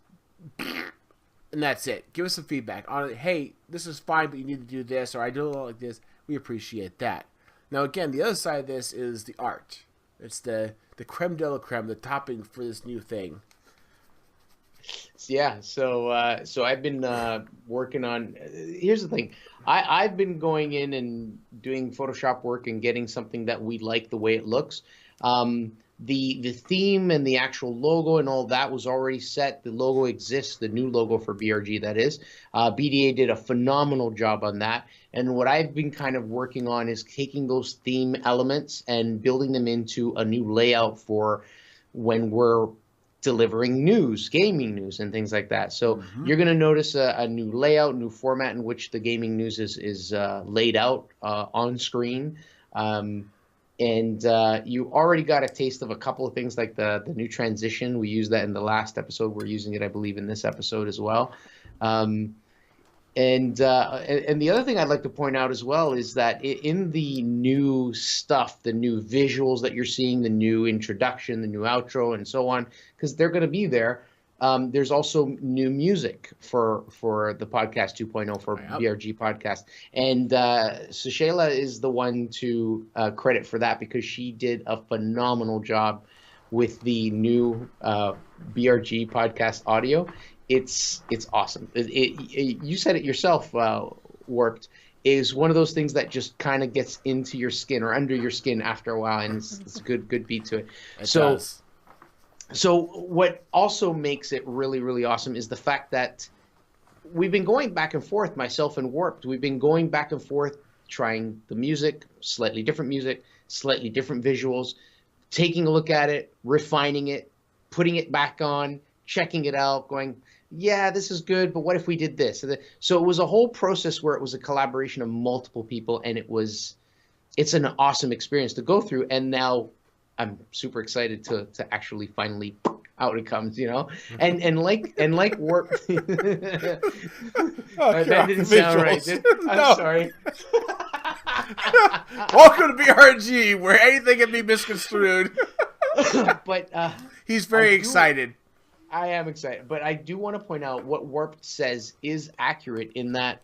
And that's it. Give us some feedback on it. Hey, this is fine, but you need to do this, or I don't like this. We appreciate that. Now, again, the other side of this is the art. It's the creme de la creme, the topping for this new thing. Yeah, so I've been working on... Here's the thing. I've been going in and doing Photoshop work and getting something that we like the way it looks. The theme and the actual logo and all that was already set. The logo exists, the new logo for BRG, that is. BDA did a phenomenal job on that. And what I've been kind of working on is taking those theme elements and building them into a new layout for when we're delivering news, gaming news, and things like that. So you're going to notice a new layout, new format in which the gaming news is laid out on screen. And you already got a taste of a couple of things like the new transition. We used that in the last episode. We're using it, I believe, in this episode as well. And the other thing I'd like to point out as well is that in the new stuff, the new visuals that you're seeing, the new introduction, the new outro, and so on, because they're going to be there, there's also new music for the podcast 2.0 for BRG Podcast. And Sushela is the one to credit for that because she did a phenomenal job with the new BRG Podcast audio. It's awesome. You said it yourself, Warped, is one of those things that just kind of gets into your skin or under your skin after a while, and it's a good beat to it. It does. So what also makes it really, really awesome is the fact that we've been going back and forth, myself and Warped. We've been going back and forth, trying the music, slightly different visuals, taking a look at it, refining it, putting it back on, checking it out, going, yeah, this is good, but what if we did this? So it was a whole process where it was a collaboration of multiple people, and it's an awesome experience to go through. And now I'm super excited to actually finally out it comes, and like Warp. That didn't sound right. I'm sorry. Welcome to BRG, where anything can be misconstrued. But he's very excited. I am excited, but I do want to point out what Warped says is accurate in that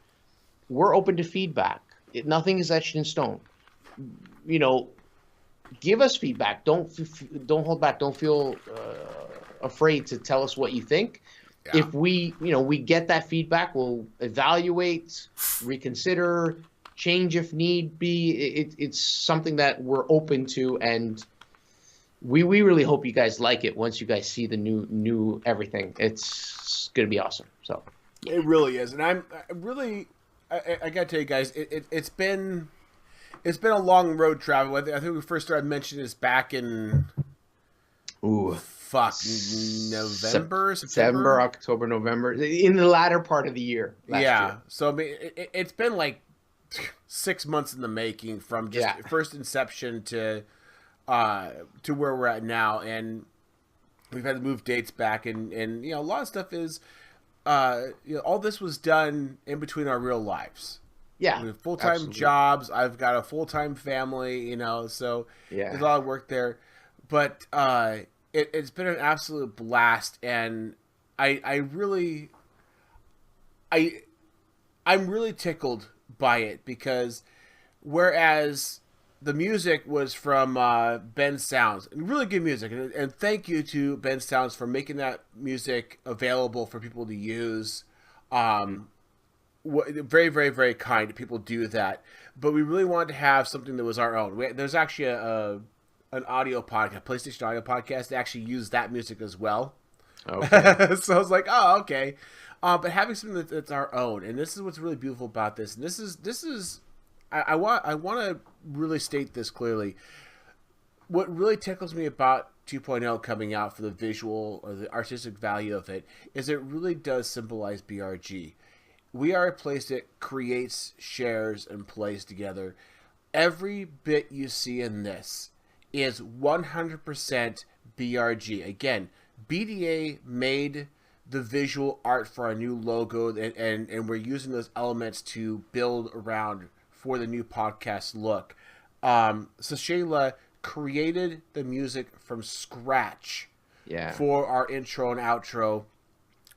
we're open to feedback. Nothing is etched in stone. Give us feedback. Don't hold back. Don't feel afraid to tell us what you think. Yeah. If we get that feedback, we'll evaluate, reconsider, change if need be. It's something that we're open to, and we really hope you guys like it once you guys see the new everything. It's gonna be awesome. So it really is, and I gotta tell you guys, it's been a long road travel. I think we first started mentioning this back in November, September, October, November, in the latter part of the year. Last year. So I mean, it's been like 6 months in the making from just first inception to where we're at now, and we've had to move dates back, and a lot of stuff is all this was done in between our real lives. Yeah, we have full-time jobs. I've got a full-time family, so there's a lot of work there, but it's been an absolute blast, and I'm really tickled by it, because whereas the music was from Ben Sounds, and really good music, and thank you to Ben Sounds for making that music available for people to use. Very, very, very kind. People do that, but we really wanted to have something that was our own. There's actually an audio podcast, PlayStation audio podcast, that actually used that music as well. Okay. So I was like, oh, okay. But having something that's our own, and this is what's really beautiful about this. And this is. I want to really state this clearly. What really tickles me about 2.0 coming out for the visual or the artistic value of it is it really does symbolize BRG. We are a place that creates, shares, and plays together. Every bit you see in this is 100% BRG. Again, BDA made the visual art for our new logo, and we're using those elements to build around for the new podcast look. So Shayla created the music from scratch for our intro and outro,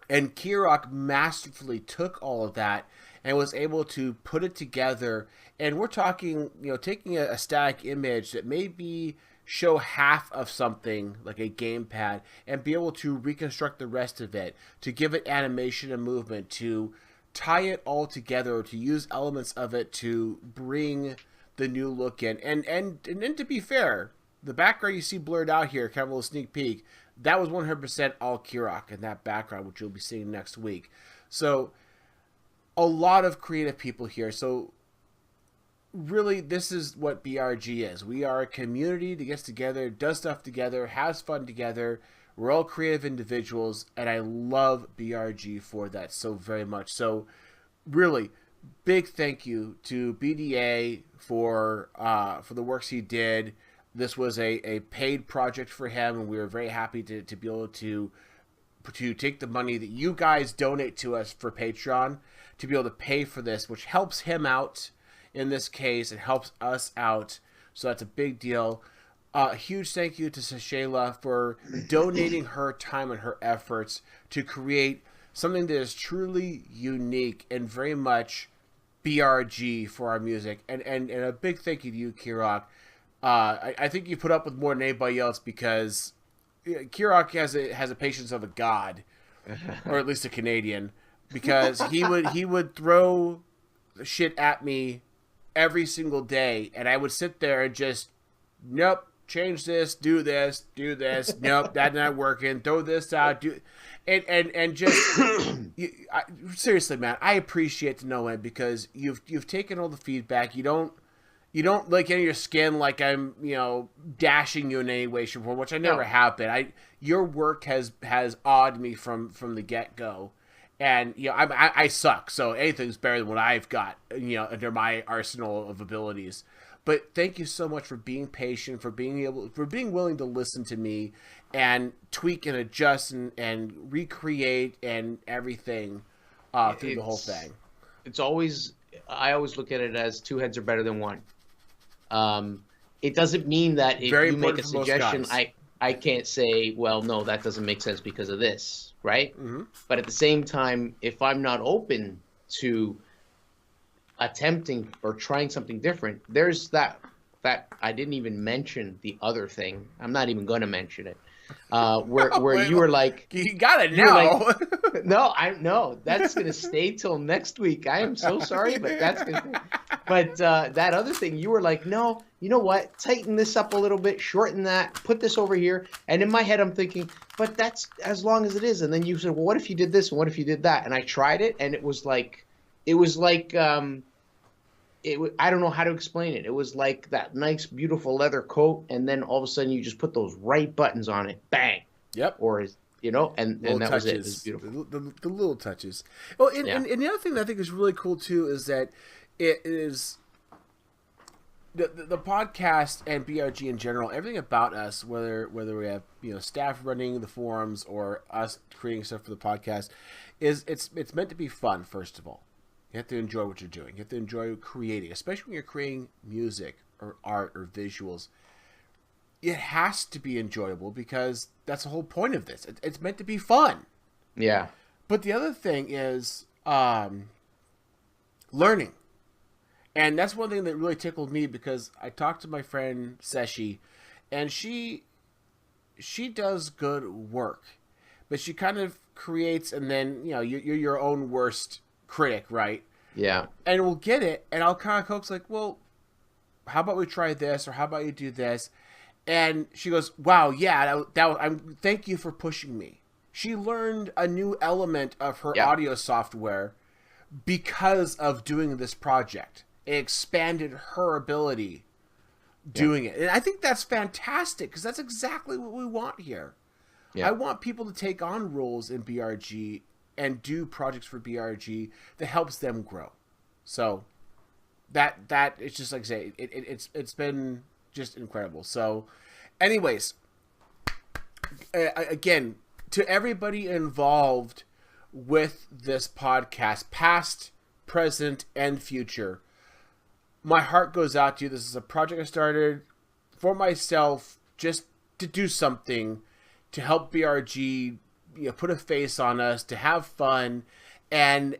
and Kirok masterfully took all of that and was able to put it together. And we're talking, taking a static image that maybe show half of something like a gamepad and be able to reconstruct the rest of it, to give it animation and movement, to tie it all together, to use elements of it to bring the new look in. And to be fair, the background you see blurred out here, kind of a little sneak peek, that was 100% all Kirok in that background, which you'll be seeing next week. So a lot of creative people here. So really, this is what BRG is. We are a community that gets together, does stuff together, has fun together. We're all creative individuals, and I love BRG for that so very much. So really, big thank you to BDA for the works he did. This was a paid project for him, and we were very happy to be able to take the money that you guys donate to us for Patreon to be able to pay for this, which helps him out in this case. It helps us out, so that's a big deal. A huge thank you to Shayla for donating her time and her efforts to create something that is truly unique and very much BRG for our music. And a big thank you to you, Kirok. I think you put up with more than anybody else, because Kirok has a patience of a god, or at least a Canadian, because he would throw shit at me every single day, and I would sit there and just, nope, change this, do this, nope, that's not working, throw this out, and just seriously, man, I appreciate to no end, because you've taken all the feedback. You don't like in your skin like I'm, dashing you in any way, shape, or form, which I never have been. Your work has awed me from the get-go. And, I suck, so anything's better than what I've got, under my arsenal of abilities. But thank you so much for being patient, for being willing to listen to me and tweak and adjust and recreate and everything through the whole thing. It's always, I always look at it as two heads are better than one. It doesn't mean that if you make a suggestion, I can't say, well, no, that doesn't make sense because of this, right? Mm-hmm. But at the same time, if I'm not open to attempting or trying something different, there's that I didn't even mention the other thing. I'm not even going to mention it. Where you were like, you gotta know. Like, no, that's gonna stay till next week. I am so sorry, but that's gonna stay. But that other thing, you were like, no, you know what? Tighten this up a little bit, shorten that, put this over here. And in my head, I'm thinking, but that's as long as it is. And then you said, well, what if you did this and what if you did that? And I tried it, and it was like I don't know how to explain it. It was like that nice, beautiful leather coat, and then all of a sudden you just put those right buttons on it, bang. Yep. Or and that touches. was it. It was beautiful. The little touches. Well, and the other thing that I think is really cool too is that it is the podcast and BRG in general. Everything about us, whether we have staff running the forums or us creating stuff for the podcast, it's meant to be fun. First of all. You have to enjoy what you're doing. You have to enjoy creating, especially when you're creating music or art or visuals. It has to be enjoyable because that's the whole point of this. It's meant to be fun. Yeah. But the other thing is learning. And that's one thing that really tickled me because I talked to my friend Seshi, and she does good work. But she kind of creates, and then, you're your own worst critic, right? Yeah. And we'll get it, and I'll kind of coax like, well, how about we try this, or how about you do this? And she goes, wow, yeah, thank you for pushing me. She learned a new element of her audio software because of doing this project. It expanded her ability doing it. And I think that's fantastic, because that's exactly what we want here. Yeah. I want people to take on roles in BRG and do projects for BRG that helps them grow. So that it's just like I say, it's been just incredible. So anyways, again, to everybody involved with this podcast, past, present, and future, my heart goes out to you. This is a project I started for myself just to do something to help BRG put a face on us, to have fun. And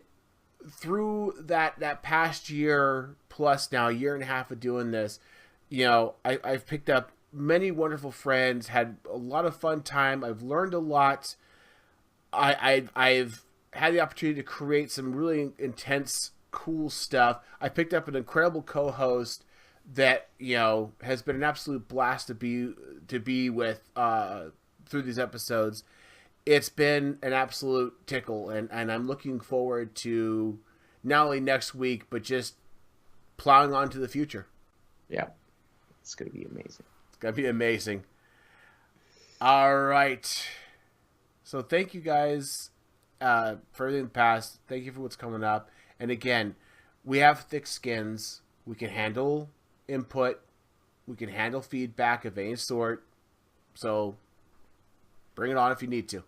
through that past year plus now, year and a half of doing this, I've picked up many wonderful friends, had a lot of fun time. I've learned a lot. I've had the opportunity to create some really intense, cool stuff. I picked up an incredible co-host that, has been an absolute blast to be with through these episodes. It's been an absolute tickle, and I'm looking forward to not only next week, but just plowing on to the future. Yeah. It's going to be amazing. It's going to be amazing. All right. So thank you guys for everything in the past. Thank you for what's coming up. And again, we have thick skins. We can handle input. We can handle feedback of any sort. So bring it on if you need to.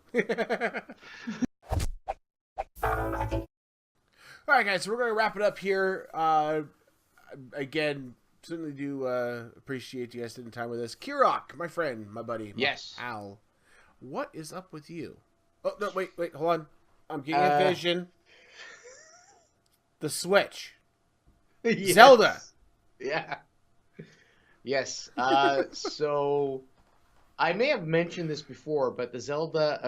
All right, guys, so we're going to wrap it up here. Again, certainly do appreciate you guys spending time with us. Kirok, my friend, my buddy, yes, Al, what is up with you? Oh, no, wait, hold on. I'm getting a vision. The Switch. Yes. Zelda. Yeah. Yes. So I may have mentioned this before, but the Zeldas.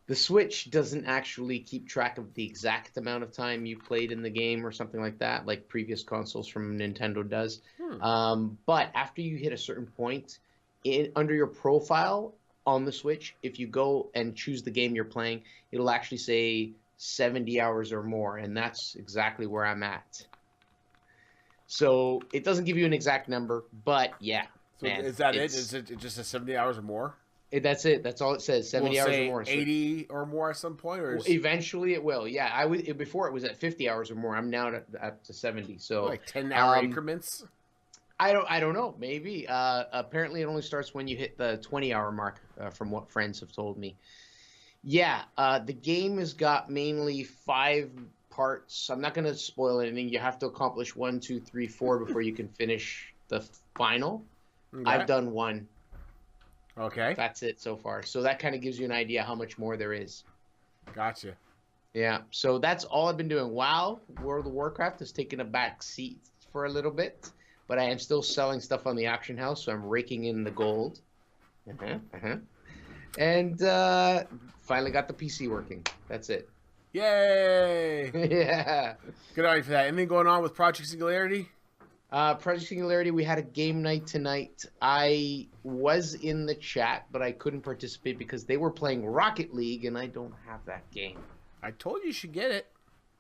The Switch doesn't actually keep track of the exact amount of time you played in the game or something like that, like previous consoles from Nintendo does. But after you hit a certain point, under your profile on the Switch, if you go and choose the game you're playing, it'll actually say 70 hours or more, and that's exactly where I'm at. So it doesn't give you an exact number, but yeah. So man, is that it? Is it just a 70 hours or more? That's it. That's all it says. 70 hours or more. 80 or more at some point, or eventually it will. Yeah, before it was at 50 hours or more. I'm now up to 70. So like 10-hour increments. I don't know. Maybe. Apparently, it only starts when you hit the 20-hour mark, from what friends have told me. Yeah. The game has got mainly 5 parts. I'm not going to spoil anything. You have to accomplish 1, 2, 3, 4 before you can finish the final. Okay. I've done 1. Okay. That's it so far. So that kind of gives you an idea how much more there is. Gotcha. Yeah. So that's all I've been doing. WoW, World of Warcraft, has taken a back seat for a little bit, but I am still selling stuff on the auction house, so I'm raking in the gold. And finally got the PC working. That's it. Yay! Yeah. Good on you for that. Anything going on with Project Singularity? Project Singularity, we had a game night tonight. I was in the chat, but I couldn't participate because they were playing Rocket League, and I don't have that game. I told you should get it.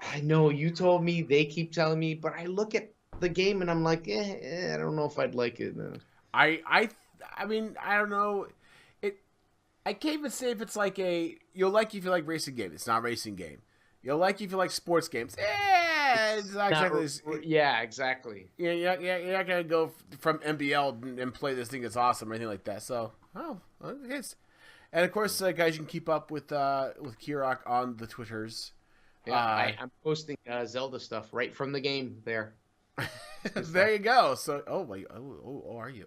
I know, you told me, they keep telling me, but I look at the game and I'm like, I don't know if I'd like it. No. I mean, I don't know. I can't even say if it's like you'll like if you like racing game. It's not a racing game. You'll like if you like sports games. It's not exactly. Yeah, exactly. You're not gonna go from NBL and play this thing that's awesome or anything like that. So, it's. And of course, guys, you can keep up with Kirok on the Twitters. Yeah, I'm posting Zelda stuff right from the game there. There you go. So, are you?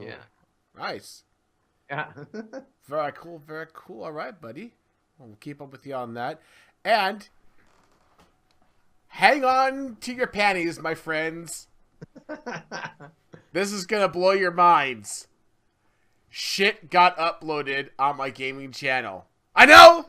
Yeah. Nice. Yeah. Very cool. Very cool. All right, buddy. We'll keep up with you on that. And hang on to your panties, my friends. This is going to blow your minds. Shit got uploaded on my gaming channel. I know.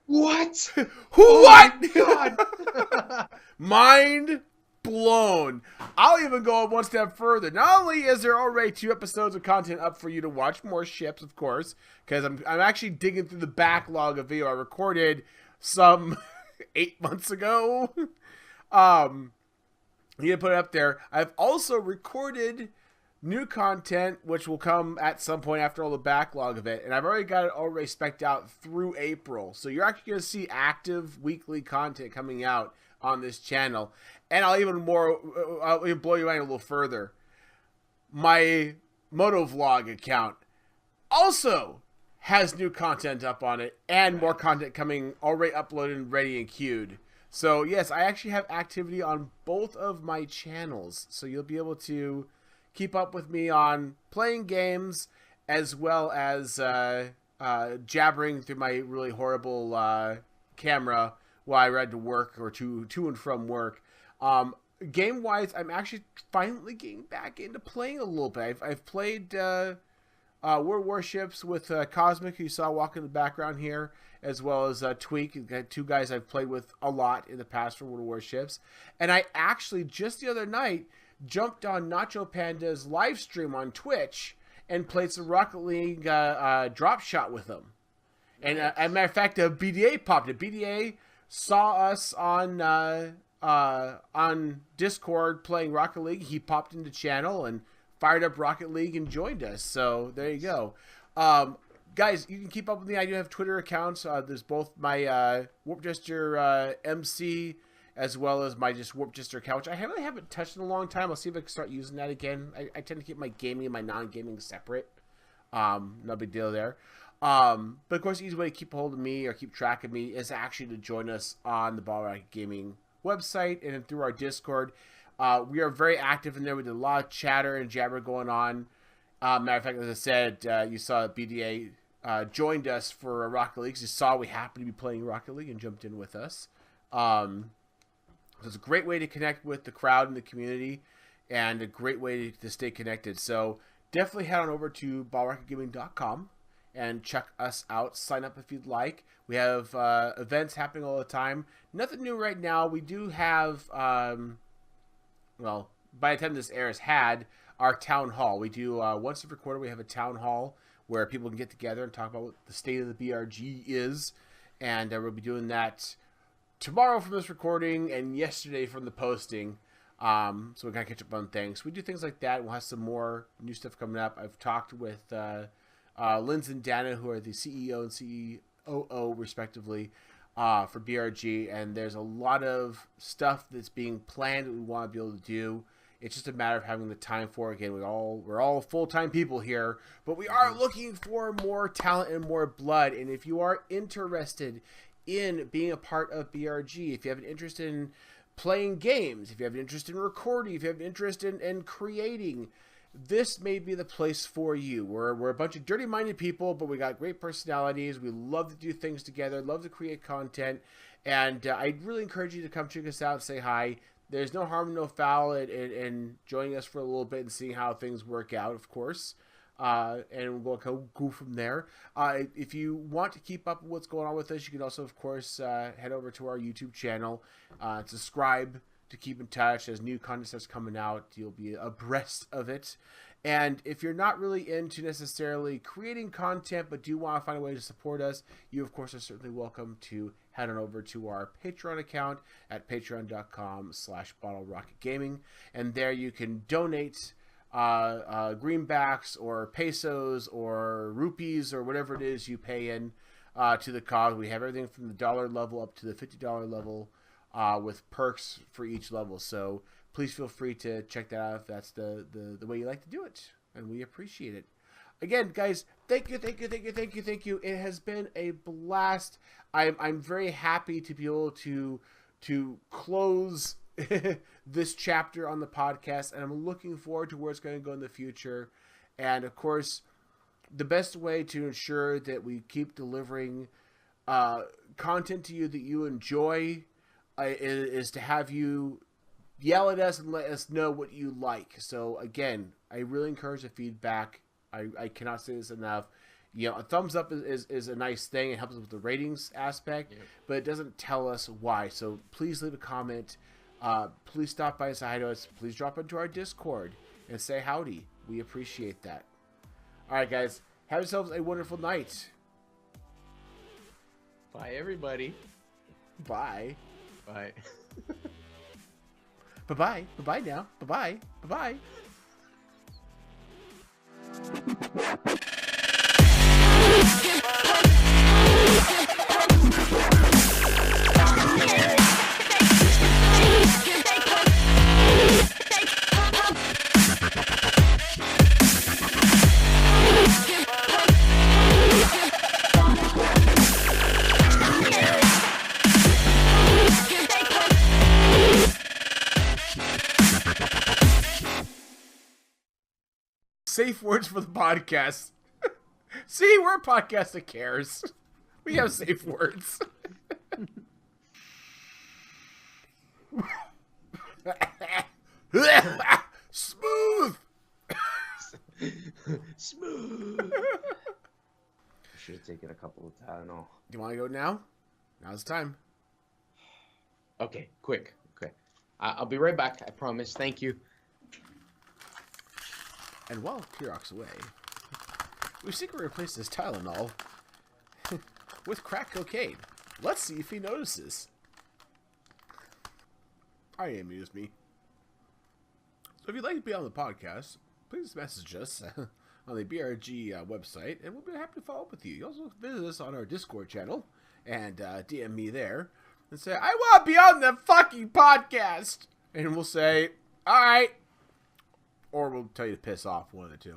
What? What? God. Mind blown. I'll even go one step further. Not only is there already 2 episodes of content up for you to watch, more ships, of course, because I'm actually digging through the backlog of video I recorded some 8 months ago. You put it up there. I've also recorded new content, which will come at some point after all the backlog of it, and I've already got it already spec'd out through April. So you're actually going to see active weekly content coming out on this channel. And I'll even blow you mind a little further. My motovlog account also has new content up on it, and more content coming already uploaded and ready and queued. So yes, I actually have activity on both of my channels, so you'll be able to keep up with me on playing games as well as jabbering through my really horrible camera while I ride to work or to and from work. Game wise, I'm actually finally getting back into playing a little bit. I've played World Warships with Cosmic, who you saw walking in the background here, as well as Tweak, 2 guys I've played with a lot in the past for World Warships. And I actually just the other night jumped on Nacho Panda's live stream on Twitch and played some Rocket League drop shot with him. And as a matter of fact, BDA popped it. BDA saw us on Discord playing Rocket League. He popped into channel and fired up Rocket League and joined us. So there you go. Guys, you can keep up with me. I do have Twitter accounts. There's both my Warp Jester MC as well as my just Warp Jester account, which I really haven't touched in a long time. I'll see if I can start using that again. I tend to keep my gaming and my non-gaming separate. No big deal there. But of course, the easy way to keep a hold of me or keep track of me is actually to join us on the Ball Rocket Gaming website and through our Discord. We are very active in there. We did a lot of chatter and jabber going on. Matter of fact, as I said, you saw BDA joined us for Rocket League. You saw we happened to be playing Rocket League and jumped in with us. So it's a great way to connect with the crowd and the community, and a great way to stay connected. So definitely head on over to ballrocketgaming.com and check us out. Sign up if you'd like. We have events happening all the time. Nothing new right now. We do have, well, by the time this airs, had our town hall. We do once every quarter. We have a town hall where people can get together and talk about what the state of the BRG is, and we'll be doing that tomorrow from this recording and yesterday from the posting. So we gotta catch up on things. We do things like that. We'll have some more new stuff coming up. I've talked with Linz and Dana, who are the CEO and COO respectively for BRG, and there's a lot of stuff that's being planned that we want to be able to do. It's just a matter of having the time for it. Again, we're all full-time people here, but we are looking for more talent and more blood. And if you are interested in being a part of BRG, if you have an interest in playing games, if you have an interest in recording, if you have an interest in creating, this may be the place for you. We're a bunch of dirty-minded people, but we got great personalities. We love to do things together, love to create content, and I'd really encourage you to come check us out and say hi. There's no harm, no foul in joining us for a little bit and seeing how things work out, of course. And we'll go from there. If you want to keep up with what's going on with us, you can also, of course, head over to our YouTube channel, subscribe to keep in touch. As new content starts coming out, you'll be abreast of it. And if you're not really into necessarily creating content but do want to find a way to support us, you, of course, are certainly welcome to head on over to our Patreon account at patreon.com/BottleRocketGaming. And there you can donate greenbacks or pesos or rupees or whatever it is you pay in to the cause. We have everything from the $1 level up to the $50 level with perks for each level. So please feel free to check that out if that's the way you like to do it, and we appreciate it. Again, guys, thank you. It has been a blast. I'm very happy to be able to close this chapter on the podcast, and I'm looking forward to where it's going to go in the future. And of course, the best way to ensure that we keep delivering content to you that you enjoy is to have you yell at us and let us know what you like. So again, I really encourage the feedback. I cannot say this enough. You know, a thumbs up is a nice thing. It helps us with the ratings aspect, but it doesn't tell us why. So please leave a comment. Please stop by and say hi to us. Please drop into our Discord and say howdy. We appreciate that. All right, guys. Have yourselves a wonderful night. Bye, everybody. Bye. Bye. Bye-bye. Bye-bye now. Bye-bye. Bye-bye. Safe words for the podcast. See, we're a podcast that cares. We have safe words. Smooth. Smooth. Should have taken a couple of Tylenol. Do you want to go now? Now's the time. Okay, quick. Okay. I'll be right back. I promise. Thank you. And while Piroc's away, we secretly replaced his Tylenol with crack cocaine. Let's see if he notices. I amused me. So if you'd like to be on the podcast, please message us on the BRG website, and we'll be happy to follow up with you. You also visit us on our Discord channel and DM me there and say, I want to be on the fucking podcast. And we'll say, all right. Or we'll tell you to piss off, one of the two.